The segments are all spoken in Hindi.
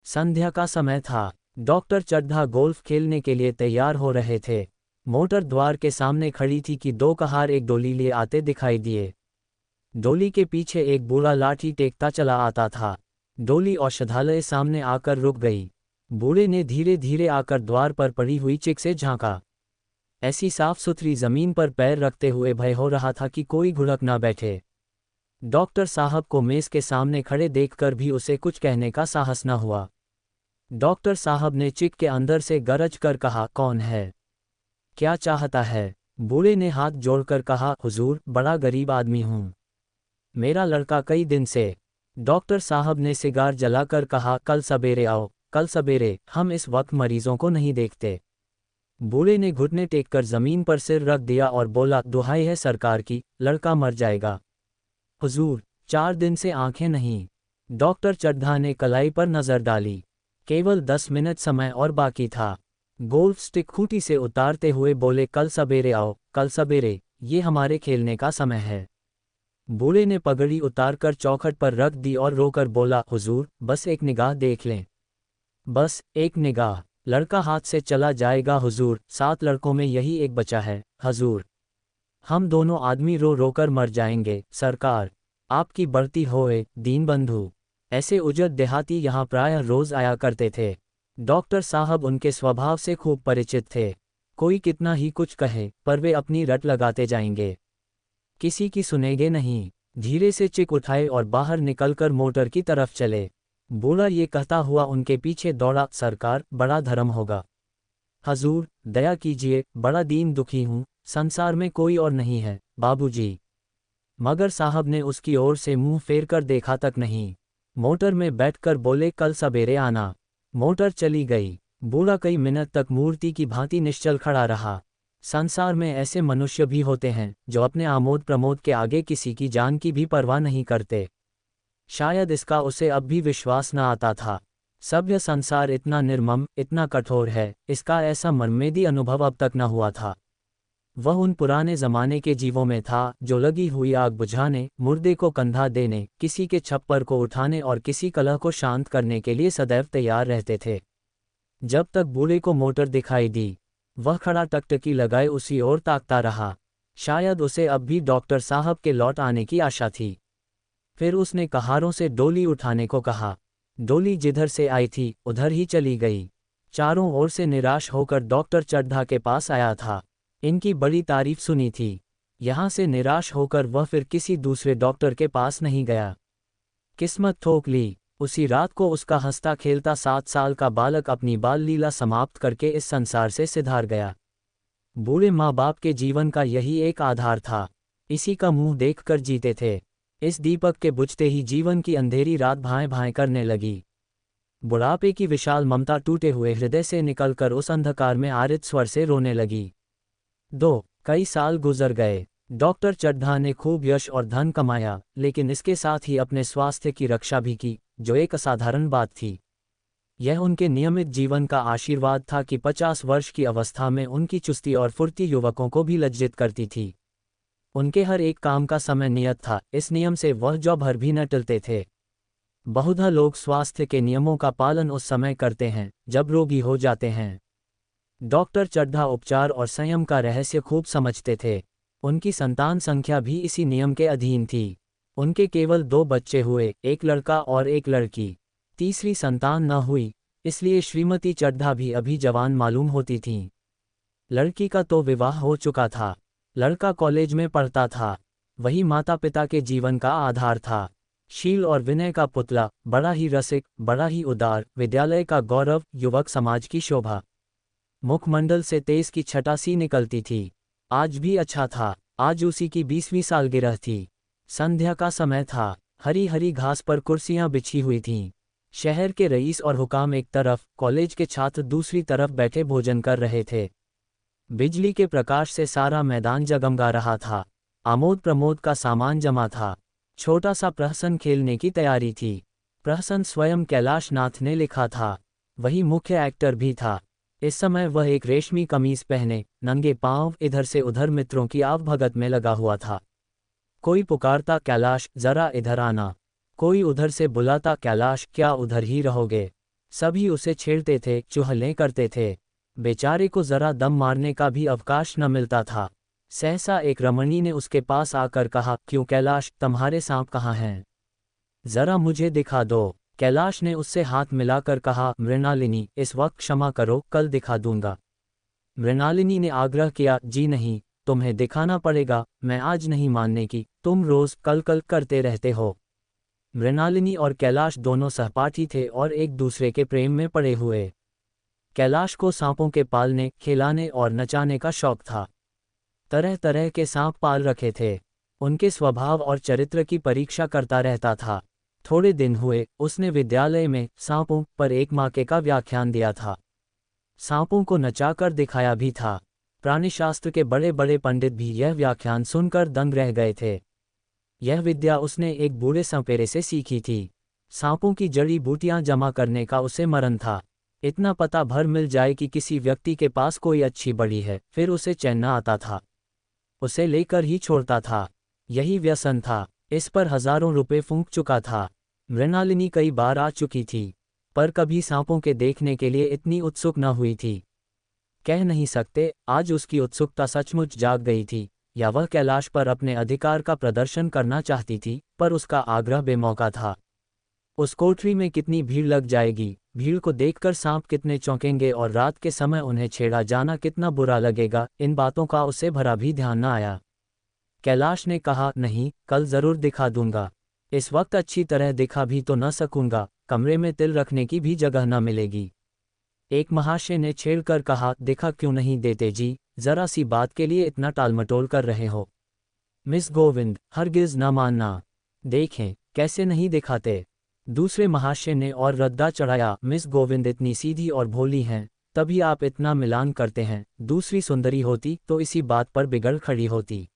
संध्या का समय था। डॉक्टर चड्ढा गोल्फ खेलने के लिए तैयार हो रहे थे। मोटर द्वार के सामने खड़ी थी कि दो कहार एक डोली लिए आते दिखाई दिए। डोली के पीछे एक बूढ़ा लाठी टेकता चला आता था। डोली औषधालय सामने आकर रुक गई। बूढ़े ने धीरे धीरे आकर द्वार पर पड़ी हुई चिक से झांका। ऐसी साफ सुथरी जमीन पर पैर रखते हुए भय हो रहा था कि कोई घुड़क ना बैठे। डॉक्टर साहब को मेज के सामने खड़े देखकर भी उसे कुछ कहने का साहस न हुआ। डॉक्टर साहब ने चिक के अंदर से गरज कर कहा, कौन है, क्या चाहता है? बूढ़े ने हाथ जोड़कर कहा, हुजूर, बड़ा गरीब आदमी हूं। मेरा लड़का कई दिन से। डॉक्टर साहब ने सिगार जलाकर कहा, कल सवेरे आओ, कल सवेरे, हम इस वक्त मरीजों को नहीं देखते। बूढ़े ने घुटने टेककर जमीन पर सिर रख दिया और बोला, दुहाई है सरकार की, लड़का मर जाएगा। हुजूर, 4 दिन से आंखें नहीं। डॉक्टर चड्ढा ने कलाई पर नजर डाली। केवल 10 मिनट समय और बाकी था। गोल्फ स्टिक खूंटी से उतारते हुए बोले, कल सवेरे आओ, कल सवेरे, ये हमारे खेलने का समय है। बूढ़े ने पगड़ी उतारकर चौखट पर रख दी और रोकर बोला, हुजूर, बस एक निगाह देख लें, बस एक निगाह। लड़का हाथ से चला जाएगा हुजूर, 7 लड़कों में यही एक बचा है हुजूर। हम दोनों आदमी रो रोकर मर जाएंगे सरकार। आपकी बढ़ती होए दीनबंधु। ऐसे उजड़ देहाती यहाँ प्रायः रोज आया करते थे। डॉक्टर साहब उनके स्वभाव से खूब परिचित थे। कोई कितना ही कुछ कहे, पर वे अपनी रट लगाते जाएंगे, किसी की सुनेंगे नहीं। धीरे से चिक उठाए और बाहर निकलकर मोटर की तरफ चले। बूढ़ा ये कहता हुआ उनके पीछे दौड़ा, सरकार, बड़ा धर्म होगा। हजूर, दया कीजिए, बड़ा दीन दुखी हूँ, संसार में कोई और नहीं है बाबूजी। मगर साहब ने उसकी ओर से मुंह फेर कर देखा तक नहीं। मोटर में बैठकर बोले, कल सवेरे आना। मोटर चली गई। बूढ़ा कई मिनट तक मूर्ति की भांति निश्चल खड़ा रहा। संसार में ऐसे मनुष्य भी होते हैं जो अपने आमोद प्रमोद के आगे किसी की जान की भी परवाह नहीं करते। शायद इसका उसे अब भी विश्वास न आता था। सभ्य संसार इतना निर्मम, इतना कठोर है, इसका ऐसा मर्मेदी अनुभव अब तक न हुआ था। वह उन पुराने जमाने के जीवों में था जो लगी हुई आग बुझाने, मुर्दे को कंधा देने, किसी के छप्पर को उठाने और किसी कलह को शांत करने के लिए सदैव तैयार रहते थे। जब तक बूढ़े को मोटर दिखाई दी, वह खड़ा टकटकी लगाए उसी ओर ताकता रहा। शायद उसे अब भी डॉक्टर साहब के लौट आने की आशा थी। फिर उसने कहारों से डोली उठाने को कहा। डोली जिधर से आई थी उधर ही चली गई। चारों ओर से निराश होकर डॉक्टर चड्ढा के पास आया था। इनकी बड़ी तारीफ सुनी थी। यहाँ से निराश होकर वह फिर किसी दूसरे डॉक्टर के पास नहीं गया। किस्मत ठोक ली। उसी रात को उसका हंसता खेलता 7 साल का बालक अपनी बाल लीला समाप्त करके इस संसार से सिधार गया। बूढ़े माँ बाप के जीवन का यही एक आधार था। इसी का मुंह देखकर जीते थे। इस दीपक के बुझते ही जीवन की अंधेरी रात भाएं भाएं करने लगी। बुढ़ापे की विशाल ममता टूटे हुए हृदय से निकलकर उस अंधकार में आरित स्वर से रोने लगी। कई साल गुजर गए। डॉक्टर चड्ढा ने खूब यश और धन कमाया, लेकिन इसके साथ ही अपने स्वास्थ्य की रक्षा भी की, जो एक असाधारण बात थी। यह उनके नियमित जीवन का आशीर्वाद था कि 50 वर्ष की अवस्था में उनकी चुस्ती और फुर्ती युवकों को भी लज्जित करती थी। उनके हर एक काम का समय नियत था, इस नियम से वह जौ भर भी न टलते थे। बहुधा लोग स्वास्थ्य के नियमों का पालन उस समय करते हैं जब रोगी हो जाते हैं। डॉक्टर चड्ढा उपचार और संयम का रहस्य खूब समझते थे। उनकी संतान संख्या भी इसी नियम के अधीन थी। उनके केवल 2 बच्चे हुए, एक लड़का और एक लड़की। तीसरी संतान न हुई, इसलिए श्रीमती चड्ढा भी अभी जवान मालूम होती थीं। लड़की का तो विवाह हो चुका था। लड़का कॉलेज में पढ़ता था। वही माता पिता के जीवन का आधार था। शील और विनय का पुतला, बड़ा ही रसिक, बड़ा ही उदार, विद्यालय का गौरव, युवक समाज की शोभा। मुखमंडल से तेज की छटा सी निकलती थी। आज भी अच्छा था। आज उसी की 20वीं सालगिरह थी। संध्या का समय था। हरी हरी घास पर कुर्सियां बिछी हुई थीं। शहर के रईस और हुकाम एक तरफ, कॉलेज के छात्र दूसरी तरफ बैठे भोजन कर रहे थे। बिजली के प्रकाश से सारा मैदान जगमगा रहा था। आमोद प्रमोद का सामान जमा था। छोटा सा प्रहसन खेलने की तैयारी थी। प्रहसन स्वयं कैलाश नाथ ने लिखा था। वही मुख्य एक्टर भी था। इस समय वह एक रेशमी कमीज पहने, नंगे पांव इधर से उधर मित्रों की आवभगत में लगा हुआ था। कोई पुकारता, कैलाश, जरा इधर आना। कोई उधर से बुलाता, कैलाश, क्या उधर ही रहोगे। सभी उसे छेड़ते थे, चुहलें करते थे। बेचारे को जरा दम मारने का भी अवकाश न मिलता था। सहसा एक रमणी ने उसके पास आकर कहा, क्यों कैलाश, तुम्हारे सांप कहाँ हैं? जरा मुझे दिखा दो। कैलाश ने उससे हाथ मिलाकर कहा, मृणालिनी, इस वक्त क्षमा करो, कल दिखा दूंगा। मृणालिनी ने आग्रह किया, जी नहीं, तुम्हें दिखाना पड़ेगा, मैं आज नहीं मानने की, तुम रोज कल कल करते रहते हो। मृणालिनी और कैलाश दोनों सहपाठी थे और एक दूसरे के प्रेम में पड़े हुए। कैलाश को सांपों के पालने, खिलाने और नचाने का शौक था। तरह तरह के सांप पाल रखे थे। उनके स्वभाव और चरित्र की परीक्षा करता रहता था। थोड़े दिन हुए, उसने विद्यालय में सांपों पर एक माके का व्याख्यान दिया था। सांपों को नचाकर दिखाया भी था। प्राणिशास्त्र के बड़े बड़े पंडित भी यह व्याख्यान सुनकर दंग रह गए थे। यह विद्या उसने एक बूढ़े सांपेरे से सीखी थी। सांपों की जड़ी बूटियां जमा करने का उसे मरण था। इतना पता भर मिल जाए कि किसी व्यक्ति के पास कोई अच्छी बड़ी है, फिर उसे चैन न आता था। उसे लेकर ही छोड़ता था। यही व्यसन था। इस पर हजारों रुपए फूंक चुका था। मृणालिनी कई बार आ चुकी थी, पर कभी सांपों के देखने के लिए इतनी उत्सुक न हुई थी। कह नहीं सकते, आज उसकी उत्सुकता सचमुच जाग गई थी, या वह कैलाश पर अपने अधिकार का प्रदर्शन करना चाहती थी, पर उसका आग्रह बेमौका था। उस कोठरी में कितनी भीड़ लग जाएगी, भीड़ को देखकर सांप कितने चौंकेंगे और रात के समय उन्हें छेड़ा जाना कितना बुरा लगेगा, इन बातों का उसे भरा भी ध्यान न आया। कैलाश ने कहा, नहीं, कल जरूर दिखा दूंगा। इस वक्त अच्छी तरह दिखा भी तो न सकूंगा, कमरे में तिल रखने की भी जगह न मिलेगी। एक महाशय ने छेड़कर कहा, दिखा क्यों नहीं देते जी, जरा सी बात के लिए इतना टालमटोल कर रहे हो। मिस गोविंद, हरगिज न मानना। देखें, कैसे नहीं दिखाते। दूसरे महाशय ने और रद्दा चढ़ाया, मिस गोविंद इतनी सीधी और भोली हैं, तभी आप इतना मिलान करते हैं, दूसरी सुंदरी होती तो इसी बात पर बिगड़ खड़ी होती।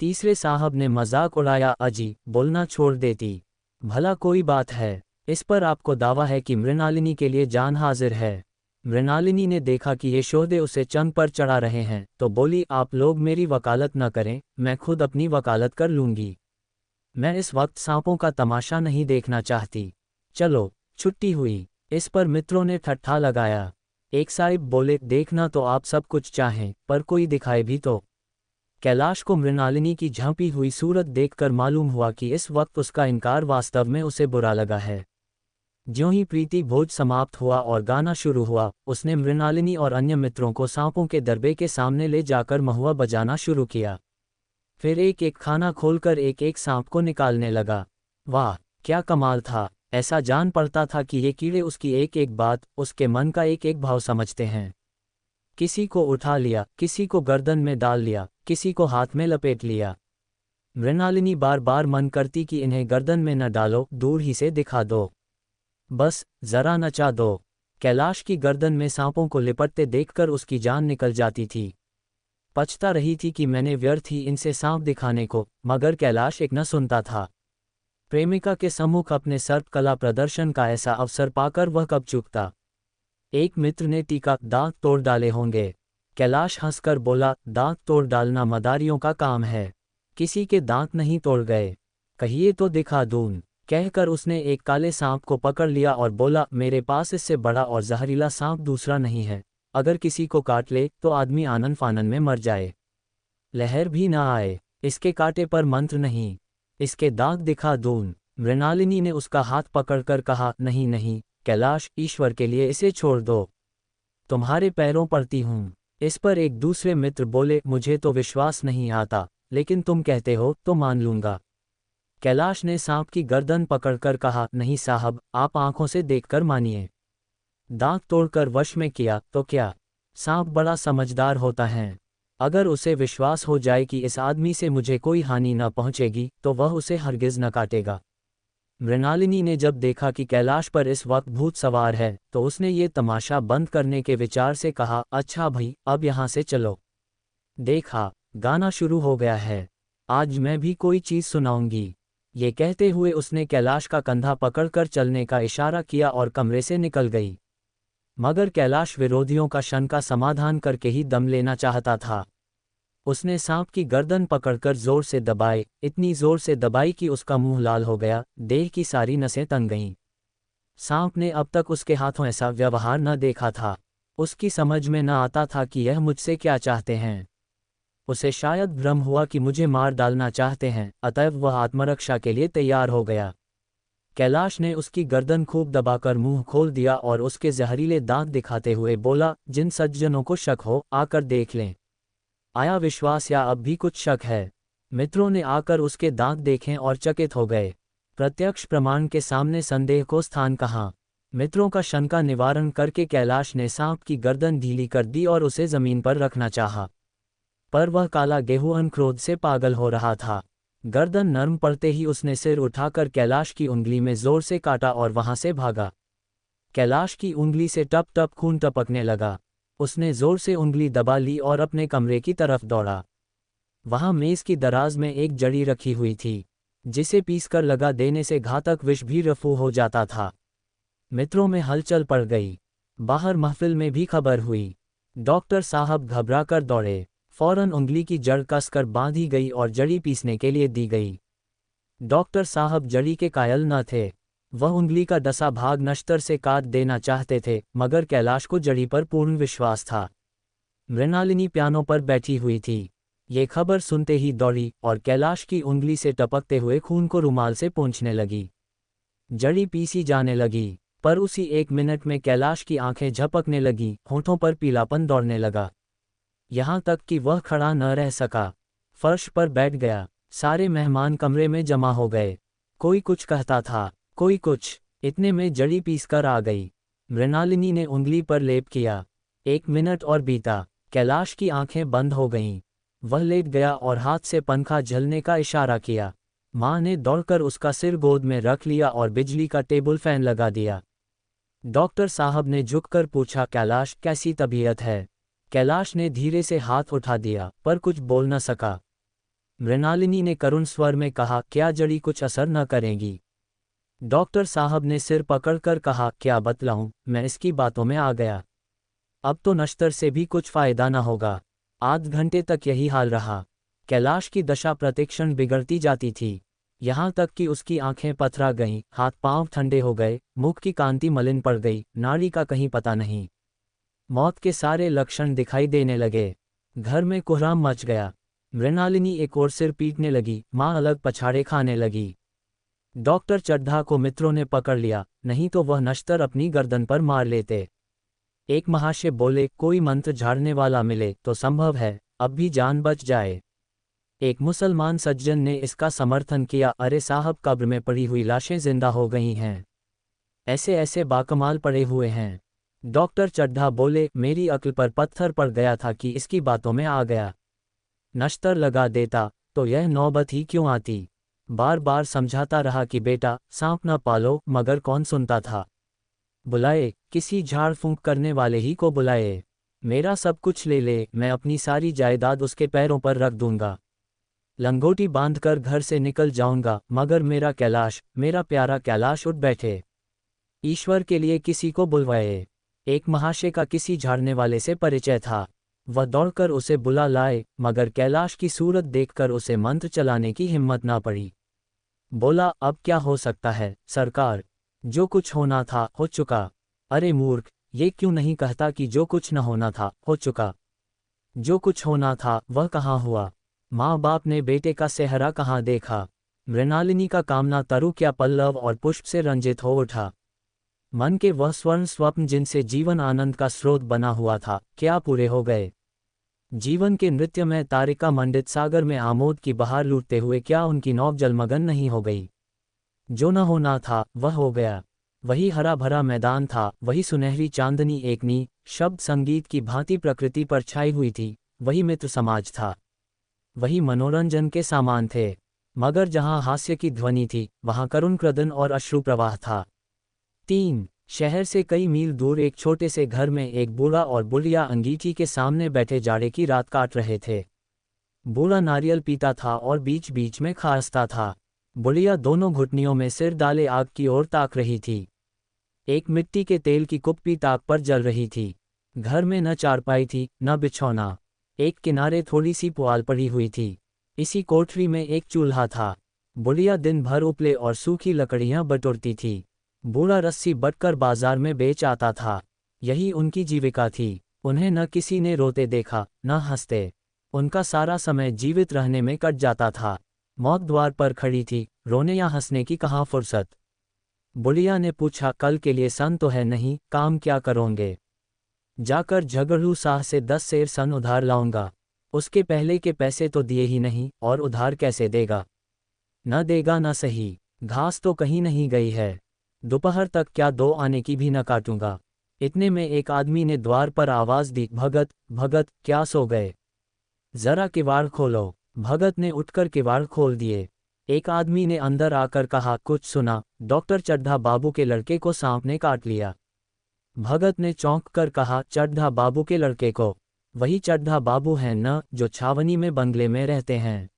तीसरे साहब ने मजाक उड़ाया, अजी, बोलना छोड़ देती। भला कोई बात है, इस पर आपको दावा है कि मृणालिनी के लिए जान हाजिर है। मृणालिनी ने देखा कि ये शोधे उसे चंग पर चढ़ा रहे हैं, तो बोली, आप लोग मेरी वकालत न करें, मैं खुद अपनी वकालत कर लूंगी। मैं इस वक्त सांपों का तमाशा नहीं देखना चाहती। चलो, छुट्टी हुई। इस पर मित्रों ने ठट्ठा लगाया। एक साहिब बोले, देखना तो आप सब कुछ चाहें, पर कोई दिखाए भी तो। कैलाश को मृणालिनी की झांपी हुई सूरत देखकर मालूम हुआ कि इस वक्त उसका इनकार वास्तव में उसे बुरा लगा है। ज्यों ही प्रीति भोज समाप्त हुआ और गाना शुरू हुआ, उसने मृणालिनी और अन्य मित्रों को सांपों के दरबे के सामने ले जाकर महुआ बजाना शुरू किया। फिर एक एक खाना खोलकर एक एक सांप को निकालने लगा। वाह, क्या कमाल था। ऐसा जान पड़ता था कि ये कीड़े उसकी एक एक बात, उसके मन का एक एक भाव समझते हैं। किसी को उठा लिया, किसी को गर्दन में डाल लिया, किसी को हाथ में लपेट लिया। मृणालिनी बार बार मन करती कि इन्हें गर्दन में न डालो, दूर ही से दिखा दो, बस जरा नचा दो। कैलाश की गर्दन में सांपों को लिपटते देखकर उसकी जान निकल जाती थी। पछता रही थी कि मैंने व्यर्थ ही इनसे सांप दिखाने को, मगर कैलाश एक न सुनता था। प्रेमिका के सम्मुख अपने सर्प कला प्रदर्शन का ऐसा अवसर पाकर वह कब चूकता। एक मित्र ने टीका, दांत तोड़ डाले होंगे। कैलाश हंसकर बोला, दांत तोड़ डालना मदारियों का काम है, किसी के दांत नहीं तोड़ गए, कहिए तो दिखा दूं। कहकर उसने एक काले सांप को पकड़ लिया और बोला, मेरे पास इससे बड़ा और जहरीला सांप दूसरा नहीं है, अगर किसी को काट ले तो आदमी आनन फानन में मर जाए, लहर भी ना आए। इसके कांटे पर मंत्र नहीं, इसके दांत दिखा दूं। मृणालिनी ने उसका हाथ पकड़कर कहा, नहीं नहीं कैलाश, ईश्वर के लिए इसे छोड़ दो, तुम्हारे पैरों पड़ती हूं। इस पर एक दूसरे मित्र बोले, मुझे तो विश्वास नहीं आता, लेकिन तुम कहते हो तो मान लूंगा। कैलाश ने सांप की गर्दन पकड़कर कहा, नहीं साहब, आप आंखों से देखकर मानिए। दांत तोड़कर वश में किया तो क्या, सांप बड़ा समझदार होता है। अगर उसे विश्वास हो जाए कि इस आदमी से मुझे कोई हानि न पहुंचेगी, तो वह उसे हरगिज न काटेगा। मृणालिनी ने जब देखा कि कैलाश पर इस वक्त भूत सवार है, तो उसने ये तमाशा बंद करने के विचार से कहा, अच्छा भाई, अब यहाँ से चलो। देखा, गाना शुरू हो गया है, आज मैं भी कोई चीज़ सुनाऊंगी। ये कहते हुए उसने कैलाश का कंधा पकड़कर चलने का इशारा किया और कमरे से निकल गई। मगर कैलाश विरोधियों का शंका समाधान करके ही दम लेना चाहता था। उसने सांप की गर्दन पकड़कर जोर से दबाए, इतनी जोर से दबाई कि उसका मुंह लाल हो गया, देह की सारी नसें तन गईं। सांप ने अब तक उसके हाथों ऐसा व्यवहार न देखा था। उसकी समझ में न आता था कि यह मुझसे क्या चाहते हैं। उसे शायद भ्रम हुआ कि मुझे मार डालना चाहते हैं, अतएव वह आत्मरक्षा के लिए तैयार हो गया। कैलाश ने उसकी गर्दन खूब दबाकर मुंह खोल दिया और उसके जहरीले दांत दिखाते हुए बोला, जिन सज्जनों को शक हो आकर देख लें। आया विश्वास या अब भी कुछ शक है? मित्रों ने आकर उसके दांत देखें और चकित हो गए। प्रत्यक्ष प्रमाण के सामने संदेह को स्थान कहाँ। मित्रों का शंका निवारण करके कैलाश ने सांप की गर्दन ढीली कर दी और उसे जमीन पर रखना चाहा, पर वह काला गेहूं क्रोध से पागल हो रहा था। गर्दन नर्म पड़ते ही उसने सिर उठाकर कैलाश की उंगली में जोर से काटा और वहां से भागा। कैलाश की उंगली से टप टप खून टपकने लगा। उसने जोर से उंगली दबा ली और अपने कमरे की तरफ दौड़ा। वहां मेज की दराज में एक जड़ी रखी हुई थी, जिसे पीसकर लगा देने से घातक विष भी रफू हो जाता था। मित्रों में हलचल पड़ गई। बाहर महफिल में भी खबर हुई। डॉक्टर साहब घबराकर दौड़े। फौरन उंगली की जड़ कसकर बांधी गई और जड़ी पीसने के लिए दी गई। डॉक्टर साहब जड़ी के कायल न थे। वह उंगली का डसा भाग नश्तर से काट देना चाहते थे, मगर कैलाश को जड़ी पर पूर्ण विश्वास था। मृणालिनी पियानो पर बैठी हुई थी। ये खबर सुनते ही दौड़ी और कैलाश की उंगली से टपकते हुए खून को रुमाल से पोंछने लगी। जड़ी पीसी जाने लगी, पर उसी 1 मिनट में कैलाश की आंखें झपकने लगीं, होठों पर पीलापन दौड़ने लगा। यहाँ तक कि वह खड़ा न रह सका, फर्श पर बैठ गया। सारे मेहमान कमरे में जमा हो गए। कोई कुछ कहता था, कोई कुछ। इतने में जड़ी पीसकर आ गई। मृणालिनी ने उंगली पर लेप किया। 1 मिनट और बीता। कैलाश की आंखें बंद हो गईं। वह लेट गया और हाथ से पंखा झलने का इशारा किया। माँ ने दौड़कर उसका सिर गोद में रख लिया और बिजली का टेबल फैन लगा दिया। डॉक्टर साहब ने झुककर पूछा, कैलाश कैसी तबीयत है? कैलाश ने धीरे से हाथ उठा दिया, पर कुछ बोल न सका। मृणालिनी ने करुण स्वर में कहा, क्या जड़ी कुछ असर न करेगी? डॉक्टर साहब ने सिर पकड़कर कहा, क्या बतलाऊं, मैं इसकी बातों में आ गया। अब तो नश्तर से भी कुछ फायदा न होगा। आध घंटे तक यही हाल रहा। कैलाश की दशा प्रतिक्षण बिगड़ती जाती थी, यहाँ तक कि उसकी आंखें पथरा गईं, हाथ पांव ठंडे हो गए, मुख की कांति मलिन पड़ गई, नाड़ी का कहीं पता नहीं। मौत के सारे लक्षण दिखाई देने लगे। घर में कोहराम मच गया। मृणालिनी एक ओर सिर पीटने लगी, माँ अलग पछाड़े खाने लगी। डॉक्टर चड्ढा को मित्रों ने पकड़ लिया, नहीं तो वह नश्तर अपनी गर्दन पर मार लेते। एक महाशय बोले, कोई मंत्र झाड़ने वाला मिले तो संभव है अब भी जान बच जाए। एक मुसलमान सज्जन ने इसका समर्थन किया, अरे साहब, कब्र में पड़ी हुई लाशें जिंदा हो गई हैं, ऐसे ऐसे बाकमाल पड़े हुए हैं। डॉक्टर चड्ढा बोले, मेरी अक्ल पर पत्थर पड़ गया था कि इसकी बातों में आ गया। नश्तर लगा देता तो यह नौबत ही क्यों आती। बार बार समझाता रहा कि बेटा सांप न पालो, मगर कौन सुनता था। बुलाए, किसी झाड़ फूंक करने वाले ही को बुलाए। मेरा सब कुछ ले ले, मैं अपनी सारी जायदाद उसके पैरों पर रख दूंगा। लंगोटी बांधकर घर से निकल जाऊंगा, मगर मेरा कैलाश, मेरा प्यारा कैलाश उठ बैठे। ईश्वर के लिए किसी को बुलवाए। एक महाशय का किसी झाड़ने वाले से परिचय था। वह दौड़कर उसे बुला लाए, मगर कैलाश की सूरत देखकर उसे मंत्र चलाने की हिम्मत ना पड़ी। बोला, अब क्या हो सकता है सरकार, जो कुछ होना था हो चुका। अरे मूर्ख, ये क्यों नहीं कहता कि जो कुछ न होना था हो चुका। जो कुछ होना था वह कहाँ हुआ। माँ बाप ने बेटे का सेहरा कहाँ देखा। मृणालिनी का कामना तरु क्या पल्लव और पुष्प से रंजित हो उठा। मन के वह स्वर्ण स्वप्न जिनसे जीवन आनंद का स्रोत बना हुआ था, क्या पूरे हो गए। जीवन के नृत्य में तारिका मंडित सागर में आमोद की बहार लूटते हुए क्या उनकी नौक जलमगन नहीं हो गई। जो न होना था वह हो गया। वही हरा भरा मैदान था, वही सुनहरी चांदनी एक नी शब्द संगीत की भांति प्रकृति पर छाई हुई थी, वही मित्र समाज था, वही मनोरंजन के सामान थे। मगर जहां हास्य की ध्वनि थी वहां करुण क्रदन और अश्रु प्रवाह था। 3 शहर से कई मील दूर एक छोटे से घर में एक बूढ़ा और बुढ़िया अंगीठी के सामने बैठे जाड़े की रात काट रहे थे। बूढ़ा नारियल पीता था और बीच बीच में खांसता था। बुढ़िया दोनों घुटनियों में सिर डाले आग की ओर ताक रही थी। एक मिट्टी के तेल की कुप्पी ताक पर जल रही थी। घर में न चारपाई थी न बिछौना। एक किनारे थोड़ी सी पुआल पड़ी हुई थी। इसी कोठरी में एक चूल्हा था। बुढ़िया दिन भर उपले और सूखी लकड़ियां बटोरती थी। बूढ़ा रस्सी बटकर बाजार में बेच आता था। यही उनकी जीविका थी। उन्हें न किसी ने रोते देखा, न हंसते। उनका सारा समय जीवित रहने में कट जाता था। मौत द्वार पर खड़ी थी, रोने या हंसने की कहाँ फुर्सत। बुढ़िया ने पूछा, कल के लिए सन तो है नहीं, काम क्या करोगे? जाकर झगड़ू शाह से 10 सेर सन उधार लाऊंगा। उसके पहले के पैसे तो दिए ही नहीं, और उधार कैसे देगा? न देगा न सही। घास तो कहीं नहीं गई है। दोपहर तक क्या 2 आने की भी न काटूंगा। इतने में एक आदमी ने द्वार पर आवाज दी, भगत भगत, क्या सो गए? जरा किवाड़ खोलो। भगत ने उठकर किवाड़ खोल दिए। एक आदमी ने अंदर आकर कहा, कुछ सुना? डॉक्टर चड्ढा बाबू के लड़के को सांप ने काट लिया। भगत ने चौंक कर कहा, चड्ढा बाबू के लड़के को? वही चड्ढा बाबू हैं न, जो छावनी में बंगले में रहते हैं?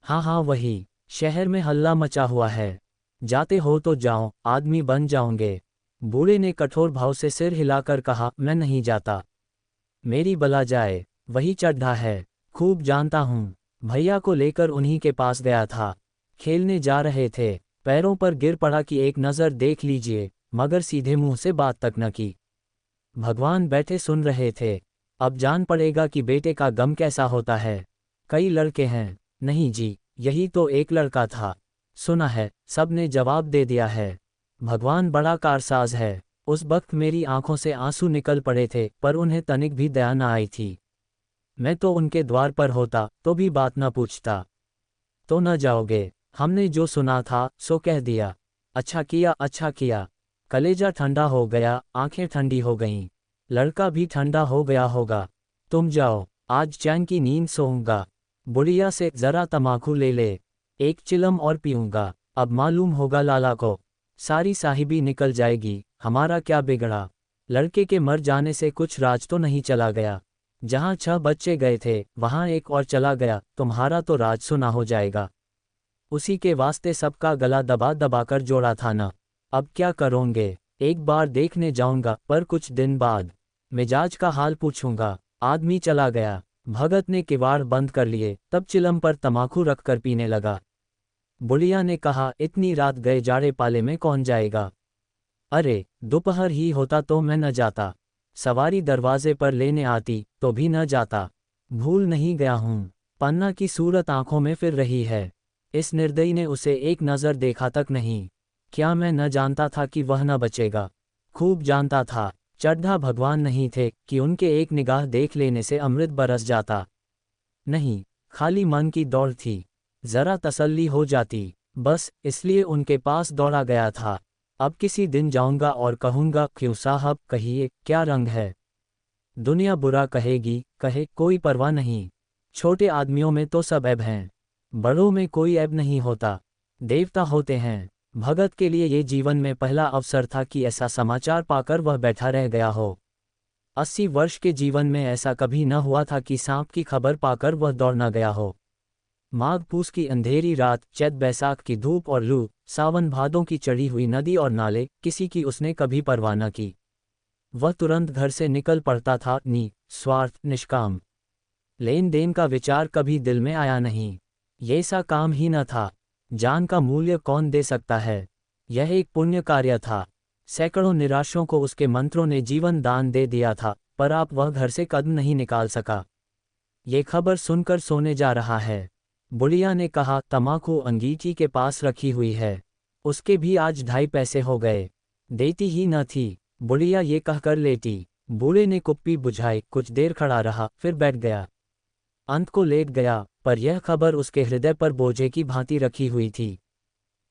हाँ हाँ वही। शहर में हल्ला मचा हुआ है। जाते हो तो जाओ, आदमी बन जाओगे। बूढ़े ने कठोर भाव से सिर हिलाकर कहा, मैं नहीं जाता। मेरी बला जाए। वही चड्ढा है, खूब जानता हूँ। भैया को लेकर उन्हीं के पास गया था। खेलने जा रहे थे, पैरों पर गिर पड़ा कि एक नज़र देख लीजिए, मगर सीधे मुंह से बात तक न की। भगवान बैठे सुन रहे थे। अब जान पड़ेगा कि बेटे का गम कैसा होता है। कई लड़के हैं? नहीं जी, यही तो एक लड़का था। सुना है, सब ने जवाब दे दिया है। भगवान बड़ा कारसाज है। उस वक्त मेरी आंखों से आंसू निकल पड़े थे, पर उन्हें तनिक भी दया न आई थी। मैं तो उनके द्वार पर होता तो भी बात न पूछता। तो न जाओगे? हमने जो सुना था सो कह दिया। अच्छा किया, अच्छा किया। कलेजा ठंडा हो गया, आंखें ठंडी हो गईं। लड़का भी ठंडा हो गया होगा। तुम जाओ, आज चैन की नींद सोऊंगा। बुढ़िया से, जरा तमाकू ले ले, एक चिलम और पीऊंगा, अब मालूम होगा लाला को। सारी साहिबी निकल जाएगी, हमारा क्या बिगड़ा? लड़के के मर जाने से कुछ राज तो नहीं चला गया। जहां 6 बच्चे गए थे, वहां एक और चला गया, तुम्हारा तो राज सुना हो जाएगा। उसी के वास्ते सबका गला दबा दबाकर जोड़ा था न। अब क्या करोगे? एक बार देखने जाऊंगा, पर कुछ दिन बाद मिजाज का हाल पूछूंगा। आदमी चला गया। भगत ने किवाड़ बंद कर लिए, तब चिलम पर तमाकू रखकर पीने लगा। बुढ़िया ने कहा, इतनी रात गए जाड़े पाले में कौन जाएगा? अरे, दोपहर ही होता तो मैं न जाता। सवारी दरवाजे पर लेने आती तो भी न जाता। भूल नहीं गया हूँ। पन्ना की सूरत आंखों में फिर रही है। इस निर्दयी ने उसे एक नज़र देखा तक नहीं। क्या मैं न जानता था कि वह न बचेगा? खूब जानता था। चड्ढा भगवान नहीं थे कि उनके एक निगाह देख लेने से अमृत बरस जाता। नहीं, खाली मन की दौड़ थी। जरा तसल्ली हो जाती, बस इसलिए उनके पास दौड़ा गया था। अब किसी दिन जाऊंगा और कहूंगा, क्यों साहब, कहिए क्या रंग है? दुनिया बुरा कहेगी, कहे, कोई परवाह नहीं। छोटे आदमियों में तो सब ऐब हैं, बड़ों में कोई ऐब नहीं होता। देवता होते हैं। भगत के लिए ये जीवन में पहला अवसर था कि ऐसा समाचार पाकर वह बैठा रह गया हो। 80 वर्ष के जीवन में ऐसा कभी न हुआ था कि सांप की खबर पाकर वह दौड़ न गया हो। माघ पूस की अंधेरी रात, चैत बैसाख की धूप और लू, सावन भादों की चढ़ी हुई नदी और नाले, किसी की उसने कभी परवाह न की। वह तुरंत घर से निकल पड़ता था, स्वार्थ, निष्काम। लेन देन का विचार कभी दिल में आया नहीं। ये सा काम ही न था। जान का मूल्य कौन दे सकता है? यह एक पुण्य कार्य था। सैकड़ों निराशों को उसके मंत्रों ने जीवन दान दे दिया था, पर आप वह घर से कदम नहीं निकाल सका। ये खबर सुनकर सोने जा रहा है। बुढ़िया ने कहा, तमाकू अंगीठी के पास रखी हुई है, उसके भी आज 2.5 पैसे हो गए। देती ही न थी। बुढ़िया ये कहकर लेटी। बूढ़े ने कुप्पी बुझाई, कुछ देर खड़ा रहा, फिर बैठ गया। अंत को लेट गया, पर यह खबर उसके हृदय पर बोझे की भांति रखी हुई थी।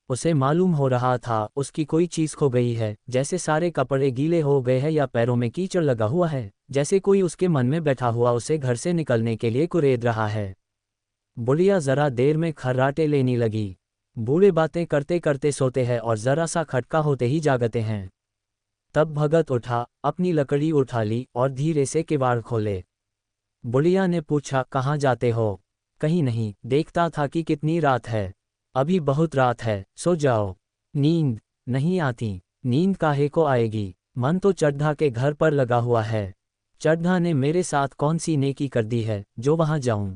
उसे मालूम हो रहा था उसकी कोई चीज खो गई है, जैसे सारे कपड़े गीले हो गए हैं या पैरों में कीचड़ लगा हुआ है, जैसे कोई उसके मन में बैठा हुआ उसे घर से निकलने के लिए कुरेद रहा है। बुढ़िया जरा देर में खर्राटे लेने लगी। बूढ़े बातें करते करते सोते हैं और जरा सा खटका होते ही जागते हैं। तब भगत उठा, अपनी लकड़ी उठा ली और धीरे से किवाड़ खोले। बुढ़िया ने पूछा, कहाँ जाते हो? कहीं नहीं, देखता था कि कितनी रात है। अभी बहुत रात है, सो जाओ। नींद नहीं आती। नींद काहे को आएगी? मन तो चड्ढा के घर पर लगा हुआ है। चड्ढा ने मेरे साथ कौन सी नेकी कर दी है जो वहां जाऊं?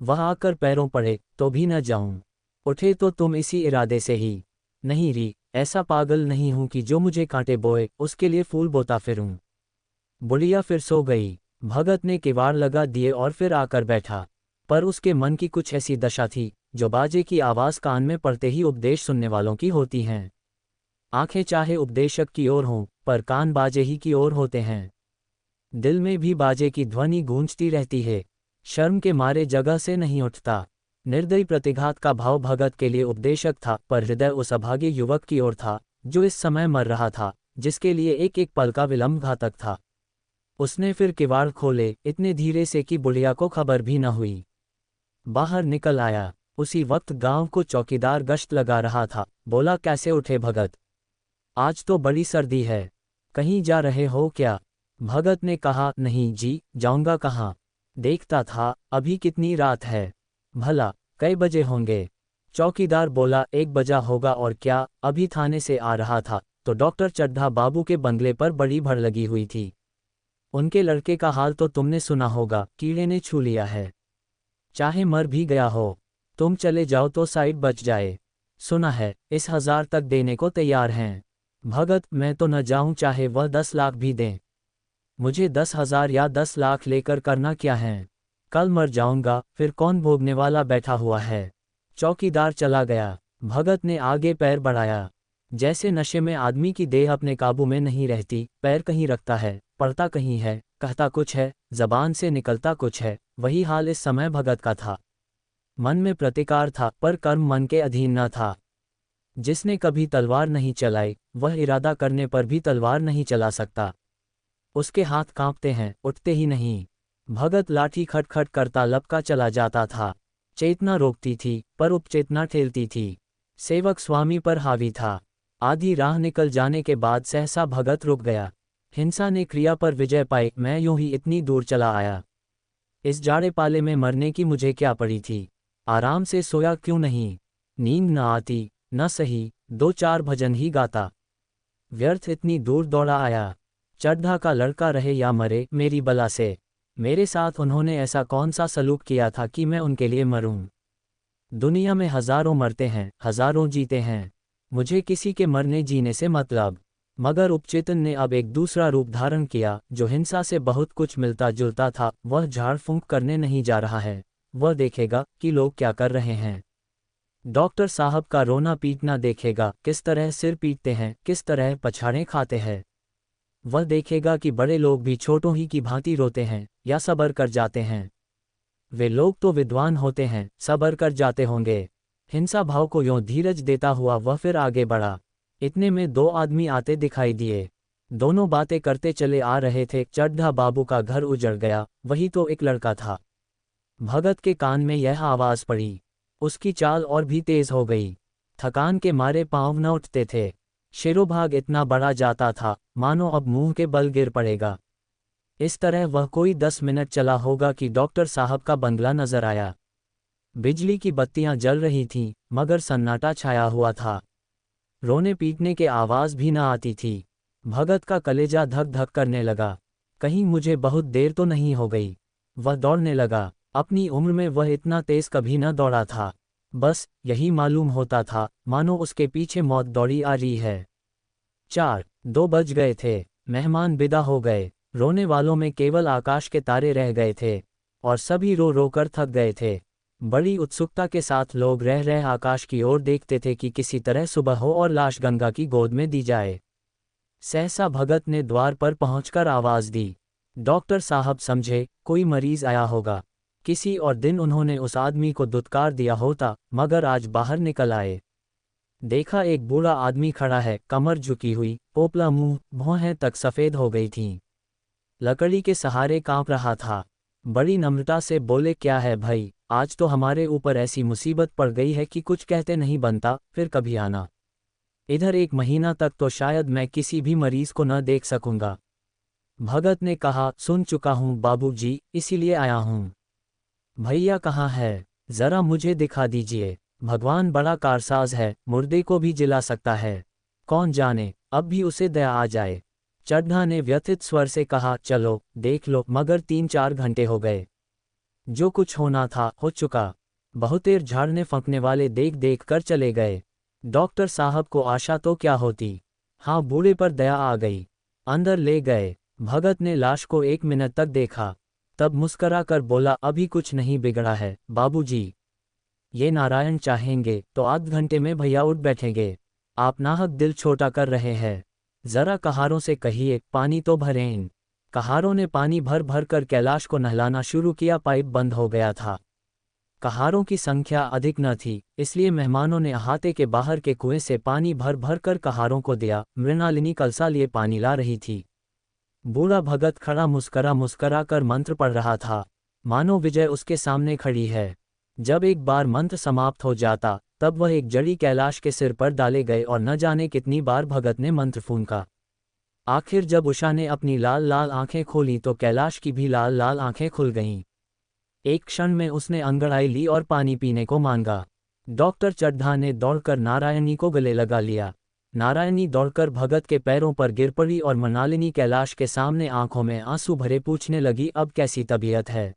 वह आकर पैरों पड़े तो भी न जाऊं। उठे तो तुम इसी इरादे से ही। नहीं री, ऐसा पागल नहीं हूं कि जो मुझे कांटे बोए उसके लिए फूल बोता फिरूं। बुढ़िया फिर सो गई। भगत ने किवाड़ लगा दिए और फिर आकर बैठा। पर उसके मन की कुछ ऐसी दशा थी जो बाजे की आवाज़ कान में पड़ते ही उपदेश सुनने वालों की होती हैं। आंखें चाहे उपदेशक की ओर हों, पर कान बाजे ही की ओर होते हैं। दिल में भी बाजे की ध्वनि गूंजती रहती है। शर्म के मारे जगह से नहीं उठता। निर्दयी प्रतिघात का भाव भगत के लिए उपदेशक था, पर हृदय उस अभागे युवक की ओर था जो इस समय मर रहा था, जिसके लिए एक एक पल का विलंब घातक था। उसने फिर किवाड़ खोले, इतने धीरे से कि बुढ़िया को खबर भी न हुई। बाहर निकल आया। उसी वक्त गांव को चौकीदार गश्त लगा रहा था। बोला, कैसे उठे भगत? आज तो बड़ी सर्दी है, कहीं जा रहे हो क्या? भगत ने कहा, नहीं जी, जाऊंगा कहाँ? देखता था अभी कितनी रात है। भला कई बजे होंगे? चौकीदार बोला, 1 बजा होगा और क्या। अभी थाने से आ रहा था तो डॉक्टर चड्ढा बाबू के बंगले पर बड़ी भड़ लगी हुई थी। उनके लड़के का हाल तो तुमने सुना होगा, कीड़े ने छू लिया है। चाहे मर भी गया हो, तुम चले जाओ तो साइड बच जाए। सुना है इस 1000 तक देने को तैयार हैं। भगत, मैं तो न जाऊं, चाहे वह 10 लाख भी दें। मुझे 10,000 या 10 लाख लेकर करना क्या है? कल मर जाऊंगा, फिर कौन भोगने वाला बैठा हुआ है। चौकीदार चला गया। भगत ने आगे पैर बढ़ाया। जैसे नशे में आदमी की देह अपने काबू में नहीं रहती, पैर कहीं रखता है, पड़ता कहीं है, कहता कुछ है, जबान से निकलता कुछ है, वही हाल इस समय भगत का था। मन में प्रतिकार था, पर कर्म मन के अधीन न था। जिसने कभी तलवार नहीं चलाई, वह इरादा करने पर भी तलवार नहीं चला सकता। उसके हाथ कांपते हैं, उठते ही नहीं। भगत लाठी खटखट करता लपका चला जाता था। चेतना रोकती थी, पर उपचेतना ठेलती थी। सेवक स्वामी पर हावी था। आधी राह निकल जाने के बाद सहसा भगत रुक गया। हिंसा ने क्रिया पर विजय पाई। मैं यूं ही इतनी दूर चला आया। इस जाड़े पाले में मरने की मुझे क्या पड़ी थी? आराम से सोया क्यों नहीं? नींद न आती, न सही 2-4 भजन ही गाता। व्यर्थ इतनी दूर दौड़ा आया। चड्ढा का लड़का रहे या मरे, मेरी बला से। मेरे साथ उन्होंने ऐसा कौन सा सलूक किया था कि मैं उनके लिए मरूं? दुनिया में हजारों मरते हैं, हजारों जीते हैं। मुझे किसी के मरने जीने से मतलब। मगर उपचेतन ने अब एक दूसरा रूप धारण किया, जो हिंसा से बहुत कुछ मिलता जुलता था। वह झाड़ फूंक करने नहीं जा रहा है, वह देखेगा कि लोग क्या कर रहे हैं। डॉक्टर साहब का रोना पीटना देखेगा, किस तरह सिर पीटते हैं, किस तरह पछाड़ें खाते हैं। वह देखेगा कि बड़े लोग भी छोटों ही की भांति रोते हैं या सबर कर जाते हैं। वे लोग तो विद्वान होते हैं, सबर कर जाते होंगे। हिंसा भाव को यों धीरज देता हुआ वह फिर आगे बढ़ा। इतने में 2 आदमी आते दिखाई दिए। दोनों बातें करते चले आ रहे थे। चड्ढा बाबू का घर उजड़ गया, वही तो एक लड़का था। भगत के कान में यह आवाज़ पड़ी। उसकी चाल और भी तेज हो गई। थकान के मारे पांव न उठते थे। शिरोभाग इतना बड़ा जाता था, मानो अब मुंह के बल गिर पड़ेगा। इस तरह वह कोई 10 मिनट चला होगा कि डॉक्टर साहब का बंगला नजर आया। बिजली की बत्तियां जल रही थीं, मगर सन्नाटा छाया हुआ था। रोने पीटने के आवाज़ भी न आती थी। भगत का कलेजा धक धक करने लगा। कहीं मुझे बहुत देर तो नहीं हो गई। वह दौड़ने लगा। अपनी उम्र में वह इतना तेज कभी न दौड़ा था। बस यही मालूम होता था, मानो उसके पीछे मौत दौड़ी आ रही है। 2 बज गए थे। मेहमान विदा हो गए। रोने वालों में केवल आकाश के तारे रह गए थे, और सभी रो रो कर थक गए थे। बड़ी उत्सुकता के साथ लोग रह रह आकाश की ओर देखते थे कि किसी तरह सुबह हो और लाश गंगा की गोद में दी जाए। सहसा भगत ने द्वार पर पहुंचकर आवाज दी। डॉक्टर साहब समझे कोई मरीज आया होगा। किसी और दिन उन्होंने उस आदमी को दुत्कार दिया होता, मगर आज बाहर निकल आए। देखा एक बूढ़ा आदमी खड़ा है, कमर झुकी हुई, पोपला मुंह, भौहें तक सफ़ेद हो गई थीं। लकड़ी के सहारे कांप रहा था। बड़ी नम्रता से बोले, क्या है भाई, आज तो हमारे ऊपर ऐसी मुसीबत पड़ गई है कि कुछ कहते नहीं बनता, फिर कभी आना। इधर 1 महीना तक तो शायद मैं किसी भी मरीज को न देख सकूंगा। भगत ने कहा, सुन चुका हूँ बाबूजी, इसीलिए आया हूँ। भैया कहाँ है? जरा मुझे दिखा दीजिए। भगवान बड़ा कारसाज है, मुर्दे को भी जिला सकता है। कौन जाने अब भी उसे दया आ जाए। चड्ढा ने व्यथित स्वर से कहा, चलो देख लो। मगर 3-4 घंटे हो गए। जो कुछ होना था हो चुका। बहुतेर झाड़ने फंकने वाले देख देख कर चले गए। डॉक्टर साहब को आशा तो क्या होती। हाँ, बूढ़े पर दया आ गई। अंदर ले गए। भगत ने लाश को 1 मिनट तक देखा, तब मुस्करा कर बोला, अभी कुछ नहीं बिगड़ा है बाबूजी। ये नारायण चाहेंगे तो आध घंटे में भैया उठ बैठेंगे। आप नाहक दिल छोटा कर रहे हैं। जरा कहारों से कहिए पानी तो भरें। कहारों ने पानी भर भर कर कैलाश को नहलाना शुरू किया। पाइप बंद हो गया था। कहारों की संख्या अधिक न थी, इसलिए मेहमानों ने अहाते के बाहर के कुएं से पानी भर भर कर कहारों को दिया। मृणालिनी कलसा लिए पानी ला रही थी। बूढ़ा भगत खड़ा मुस्करा मुस्करा कर मंत्र पढ़ रहा था, मानो विजय उसके सामने खड़ी है। जब एक बार मंत्र समाप्त हो जाता, तब वह एक जड़ी कैलाश के सिर पर डाले गए और न जाने कितनी बार भगत ने मंत्र फूंका। आखिर जब उषा ने अपनी लाल लाल आंखें खोली तो कैलाश की भी लाल लाल आंखें खुल गईं। एक क्षण में उसने अंगड़ाई ली और पानी पीने को मांगा। डॉक्टर चड्ढा ने दौड़कर नारायणी को गले लगा लिया। नारायणी दौड़कर भगत के पैरों पर गिर पड़ी और मृणालिनी कैलाश के सामने आंखों में आंसू भरे पूछने लगी, अब कैसी तबीयत है।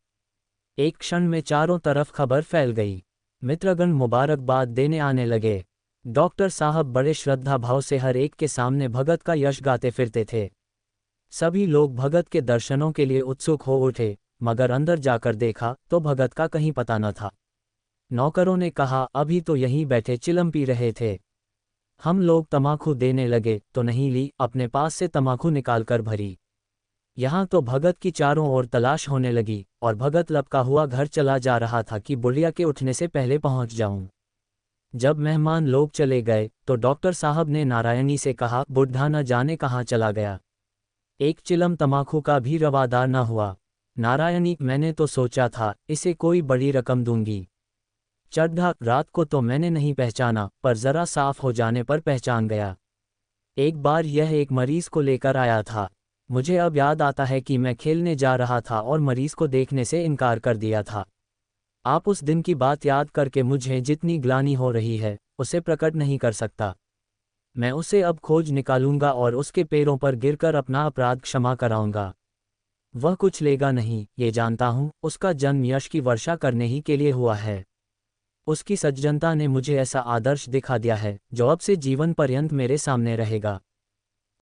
एक क्षण में चारों तरफ खबर फैल गई। मित्रगण मुबारकबाद देने आने लगे। डॉक्टर साहब बड़े श्रद्धा भाव से हर एक के सामने भगत का यश गाते फिरते थे। सभी लोग भगत के दर्शनों के लिए उत्सुक हो उठे, मगर अंदर जाकर देखा तो भगत का कहीं पता न था। नौकरों ने कहा, अभी तो यहीं बैठे चिलम पी रहे थे। हम लोग तमाकू देने लगे तो नहीं ली, अपने पास से तमाकू निकालकर भरी। यहाँ तो भगत की चारों ओर तलाश होने लगी और भगत लपका हुआ घर चला जा रहा था कि बुढ़िया के उठने से पहले पहुँच जाऊं। जब मेहमान लोग चले गए तो डॉक्टर साहब ने नारायणी से कहा, बुढ़ा न जाने कहाँ चला गया। एक चिलम तमाकू का भी रवादार न हुआ। नारायणी, मैंने तो सोचा था इसे कोई बड़ी रकम दूंगी। चड्ढा, रात को तो मैंने नहीं पहचाना, पर जरा साफ हो जाने पर पहचान गया। एक बार यह एक मरीज को लेकर आया था। मुझे अब याद आता है कि मैं खेलने जा रहा था और मरीज को देखने से इनकार कर दिया था। आप उस दिन की बात याद करके मुझे जितनी ग्लानि हो रही है उसे प्रकट नहीं कर सकता। मैं उसे अब खोज निकालूंगा और उसके पैरों पर गिरकर अपना अपराध क्षमा कराऊंगा। वह कुछ लेगा नहीं, ये जानता हूँ। उसका जन्म यश की वर्षा करने ही के लिए हुआ है। उसकी सज्जनता ने मुझे ऐसा आदर्श दिखा दिया है जो अब से जीवन पर्यंत मेरे सामने रहेगा।